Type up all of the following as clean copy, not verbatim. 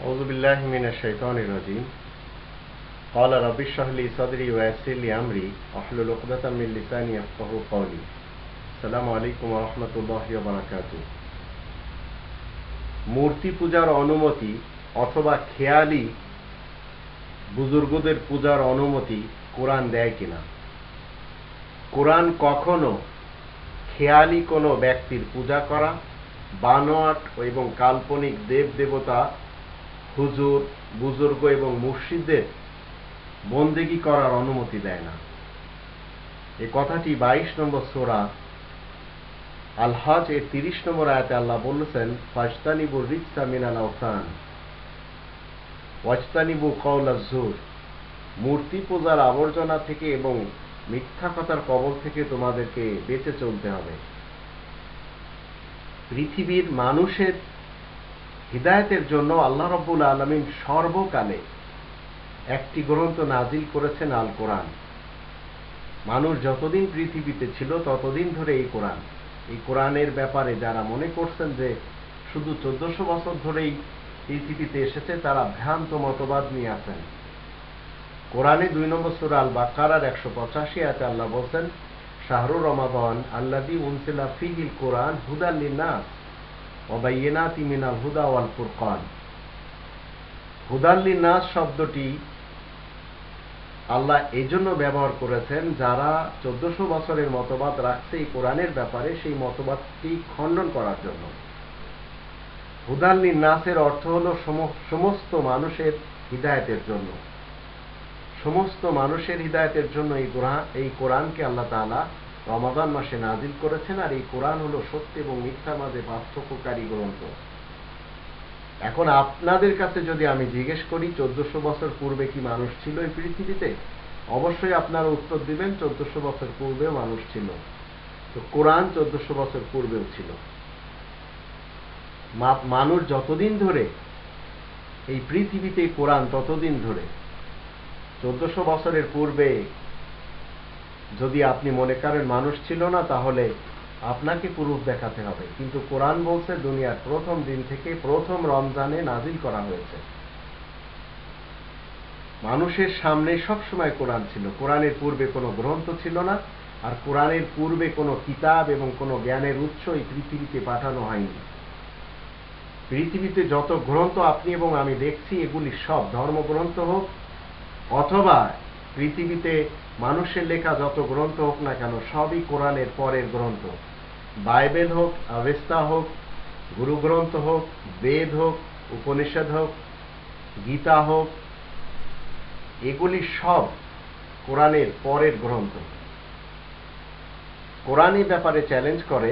أعوذ بالله من الشيطان الرجيم قال رب اشرح لي صدري ويسر لي أمري واحلل عقدة من لساني يفقهوا قولي السلام عليكم ورحمة الله وبركاته। মূর্তি পূজার অনুমতি অথবা খেয়ালি বুজুর্গদের পূজার অনুমতি কোরআন দেয় কিনা? কোরআন কখনো খেয়ালি কোনো ব্যক্তির পূজা করা, বানোয়াট এবং কাল্পনিক দেব দেবতা, হুজুর, বুজুর্গ এবং মুর্শিদদের বন্দেগী করার অনুমতি দেয় না। এই কথাটি 22 নম্বর সূরা আল হজ এর 30 নম্বর আয়াতে আল্লাহ বলেছেন, ফাজতানিবু রিজসা মিনাল আওসান ওয়াজতানিবু কাওলাজ জুর। মূর্তি পূজার আবর্জনা থেকে এবং মিথ্যা কথার কবল থেকে তোমাদেরকে বেঁচে চলতে হবে। পৃথিবীর মানুষের হিদায়াতের জন্য আল্লাহ রাব্বুল আলামিন সর্বকালে একটি গ্রন্থ নাজিল করেছেন, আল কোরআন। মানুষ যতদিন পৃথিবীতে ছিল ততদিন ধরে এই কোরআনের ব্যাপারে যারা মনে করছেন যে শুধু 1400 বছর ধরেই পৃথিবীতে এসেছে, তারা ভ্রান্ত মতবাদ নিয়ে আছেন। কোরআনে 2 নম্বর সূরা আল বাকারার 185 আয়াতে আল্লাহ বলেন, শাহরুর রমাদান আল্লাযী উনজিলা ফীহিল কোরআন হুদাল লিন-নাস ওয়া বায়িনাতিন মিনাল হুদা ওয়াল ফুরকান। হুদাল লিন-নাস শব্দটি আল্লাহ এজন্য ব্যবহার করেছেন, যারা 1400 বছরের মতবাদ রাখছে এই কোরআনের ব্যাপারে, সেই মতবাদটি খণ্ডন করার জন্য। হুদাল লিন-নাসের অর্থ হলো সমস্ত মানুষের হিদায়াতের জন্য। সমস্ত মানুষের হিদায়াতের জন্য এই কোরআনকে আল্লাহ তাআলা রমাদান মাসে নাজিল করেছেন। আর এই কোরআন হলো সত্য এবং মিথ্যার মাঝে পার্থক্যকারী গ্রন্থ। এখন আপনাদের কাছে যদি আমি জিজ্ঞেস করি 1400 বছর পূর্বে কি মানুষ ছিল এই পৃথিবীতে, অবশ্যই আপনারা উত্তর দিবেন 1400 বছর পূর্বেও মানুষ ছিল। তো কোরআন 1400 বছর পূর্বেও ছিল। মানুষ যতদিন ধরে এই পৃথিবীতে কোরআন ততদিন ধরে। 1400 বছরের পূর্বে যদি আপনি মনে করেন মানুষ ছিল না, তাহলে আপনাকে প্রুফ দেখাতে হবে। কিন্তু কোরআন বলছে দুনিয়ার প্রথম দিন থেকে প্রথম রমজানে নাজিল করা হয়েছে। মানুষের সামনে সবসময় কোরআন ছিল। কোরআনের পূর্বে কোনো গ্রন্থ ছিল না, আর কোরআনের পূর্বে কোনো কিতাব এবং কোনো জ্ঞানের উৎস এই পৃথিবীতে পাঠানো হয়নি। পৃথিবীতে যত গ্রন্থ আপনি এবং আমি দেখছি, এগুলি সব ধর্মগ্রন্থ হোক অথবা পৃথিবীতে মানুষের লেখা যত গ্রন্থ হোক না কেন, সবই কোরআনের পরের গ্রন্থ। বাইবেল হোক, আভেস্তা হোক, গুরু গ্রন্থ হোক, বেদ হোক, উপনিষদ হোক, গীতা হোক, এগুলি সব কোরআনের পরের গ্রন্থ। কোরআন এই ব্যাপারে চ্যালেঞ্জ করে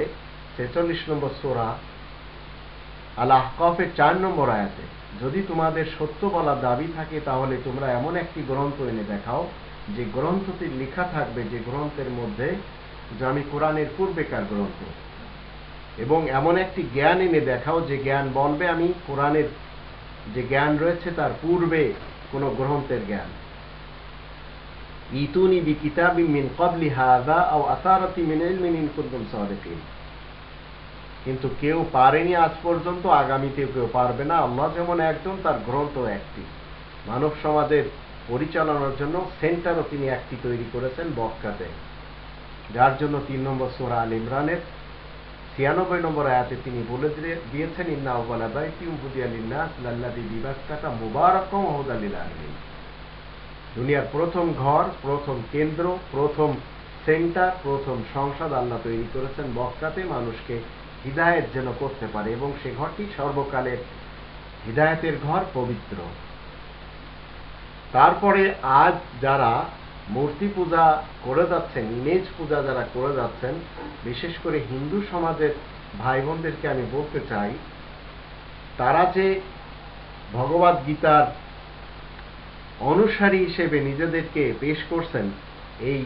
46 নম্বর সূরা আল আহকাফের 4 নম্বর আয়াতে, যদি তোমাদের সত্য বলার দাবি থাকে তাহলে তোমরা এমন একটি গ্রন্থ এনে দেখাও যে গ্রন্থটি লেখা থাকবে, যে গ্রন্থের মধ্যে যে আমি কোরআনের পূর্বেকার গ্রন্থ, এবং এমন একটি জ্ঞান এনে দেখাও যে জ্ঞান বলবে আমি কোরআনের যে জ্ঞান রয়েছে তার পূর্বে কোন গ্রন্থের জ্ঞান। ইতুনি বিকিতাবিম মিন ক্বাবলি হাযা আও আসারাতি মিন ইলমিন ইন কুনতুম সাদিকিন। কিন্তু কেউ পারেনি আজ পর্যন্ত, আগামীতে কেউ পারবে না। আল্লাহ যেমন একজন, তার গ্রন্থ একটি। মানব সমাজের পরিচালনার জন্য সেন্টারও তিনি একটি তৈরি করেছেন মক্কাতে, যার জন্য 3 নম্বর সূরা আল ইমরানের 96 নম্বর আয়াতে তিনি বলে দিয়েছেন, ইন্না আউয়ালা বাইতিন বুদিয়া লিন-নাস লাল্লাযী বিবাক্কাতা মুবারাকান ওয়া হুদাল লিল আলামিন। দুনিয়ার প্রথম ঘর, প্রথম কেন্দ্র, প্রথম সেন্টার, প্রথম সংসদ আল্লাহ তৈরি করেছেন মক্কাতে, মানুষকে হিদায়াত যেন করতে পারে, এবং সে ঘরটি সর্বকালের হিদায়াতের ঘর, পবিত্র। তারপরে আজ যারা মূর্তি পূজা করে যাচ্ছেন, ইমেজ পূজা যারা করে যাচ্ছেন, বিশেষ করে হিন্দু সমাজের ভাই বোনদেরকে আমি বলতে চাই, তারা যে ভগবদ গীতার অনুসারী হিসেবে নিজেদেরকে পেশ করছেন, এই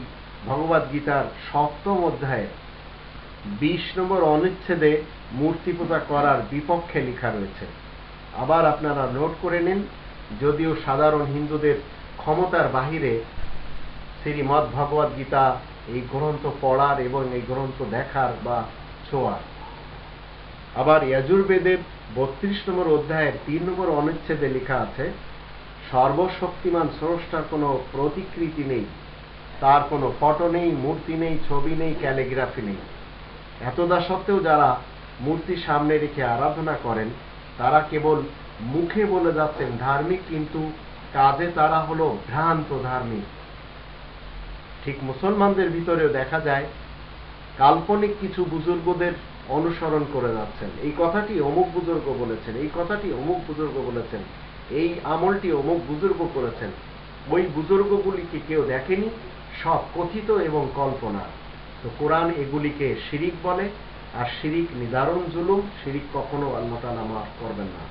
ভগবদ গীতার 7ম অধ্যায়ে 20 নম্বর অনুচ্ছেদে মূর্তি পূজা করার বিপক্ষে লেখা রয়েছে। আবার আপনারা নোট করে নিন, যদিও সাধারণ হিন্দুদের ক্ষমতার বাহিরে শ্রীমদ্ ভগবদ গীতা এই গ্রন্থ পড়ার এবং এই গ্রন্থ দেখার বা ছোঁয়ার। আবার যজুর্বেদের 32 নম্বর অধ্যায়ের 3 নম্বর অনুচ্ছেদে লেখা আছে, সর্বশক্তিমান স্রষ্টার কোনো প্রতিকৃতি নেই, তার কোনো ফটো নেই, মূর্তি নেই, ছবি নেই, ক্যালিগ্রাফি নেই। এতদা সত্ত্বেও যারা মূর্তি সামনে রেখে আরাধনা করেন তারা কেবল মুখে বলে যাচ্ছেন ধার্মিক, কিন্তু কাজে তারা হলো ভ্রান্ত ধার্মিক। ঠিক মুসলমানদের ভিতরেও দেখা যায় কাল্পনিক কিছু বুজুর্গদের অনুসরণ করে যাচ্ছেন। এই কথাটি অমুক বুজুর্গ বলেছেন, এই কথাটি অমুক বুজুর্গ বলেছেন, এই আমলটি অমুক বুজুর্গ করেছেন। ওই বুজুর্গগুলিকে কেউ দেখেনি, সব কথিত এবং কল্পনা। তো কোরআন এগুলিকে শিরিক বলে, আর শিরিক নিদারুণ জুলুম। শিরিক কখনো আল্লাহ তাআলা মাফ করবেন না।